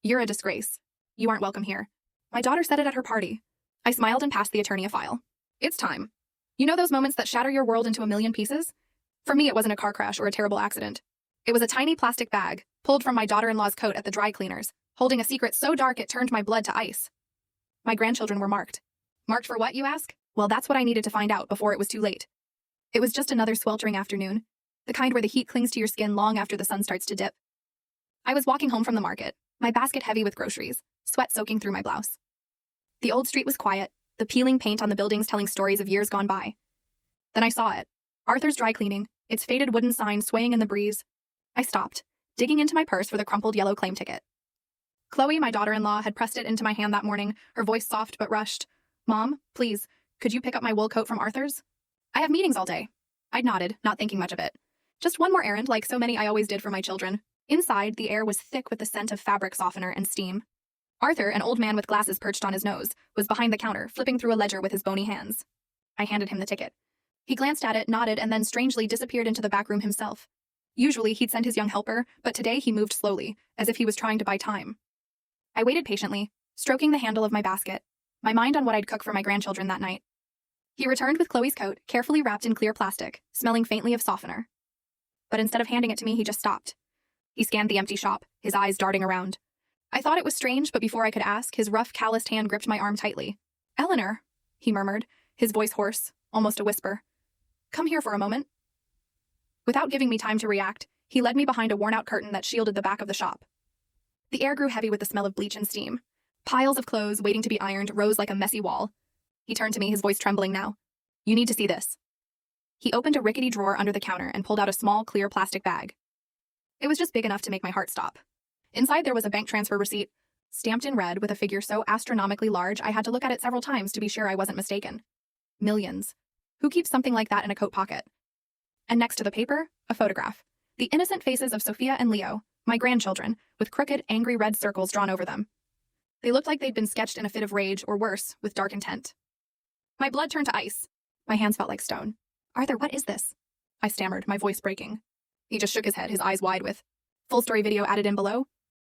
You're a disgrace. You aren't welcome here. My daughter said it at her party. I smiled and passed the attorney a file. It's time. You know those moments that shatter your world into a million pieces? For me, it wasn't a car crash or a terrible accident. It was a tiny plastic bag, pulled from my daughter-in-law's coat at the dry cleaners, holding a secret so dark it turned my blood to ice. My grandchildren were marked. Marked for what, you ask? Well, that's what I needed to find out before it was too late. It was just another sweltering afternoon, the kind where the heat clings to your skin long after the sun starts to dip. I was walking home from the market, my basket heavy with groceries, sweat soaking through my blouse. The old street was quiet, the peeling paint on the buildings telling stories of years gone by. Then I saw it. Arthur's Dry Cleaning, its faded wooden sign swaying in the breeze. I stopped, digging into my purse for the crumpled yellow claim ticket. Chloe, my daughter-in-law, had pressed it into my hand that morning, her voice soft but rushed. Mom, please, could you pick up my wool coat from Arthur's? I have meetings all day. I nodded, not thinking much of it. Just one more errand like so many I always did for my children. Inside, the air was thick with the scent of fabric softener and steam. Arthur, an old man with glasses perched on his nose, was behind the counter, flipping through a ledger with his bony hands. I handed him the ticket. He glanced at it, nodded, and then strangely disappeared into the back room himself. Usually, he'd send his young helper, but today he moved slowly, as if he was trying to buy time. I waited patiently, stroking the handle of my basket, my mind on what I'd cook for my grandchildren that night. He returned with Chloe's coat, carefully wrapped in clear plastic, smelling faintly of softener. But instead of handing it to me, he just stopped. He scanned the empty shop, his eyes darting around. I thought it was strange, but before I could ask, his rough, calloused hand gripped my arm tightly. "Eleanor," he murmured, his voice hoarse, almost a whisper. "Come here for a moment." Without giving me time to react, he led me behind a worn-out curtain that shielded the back of the shop. The air grew heavy with the smell of bleach and steam. Piles of clothes waiting to be ironed rose like a messy wall. He turned to me, his voice trembling now. "You need to see this." He opened a rickety drawer under the counter and pulled out a small, clear plastic bag. It was just big enough to make my heart stop. Inside there was a bank transfer receipt, stamped in red with a figure so astronomically large I had to look at it several times to be sure I wasn't mistaken. Millions. Who keeps something like that in a coat pocket? And next to the paper, a photograph. The innocent faces of Sophia and Leo, my grandchildren, with crooked, angry red circles drawn over them. They looked like they'd been sketched in a fit of rage, or worse, with dark intent. My blood turned to ice. My hands felt like stone. "Arthur, what is this?" I stammered, my voice breaking. He just shook his head, his eyes wide with, "Full story video added in below.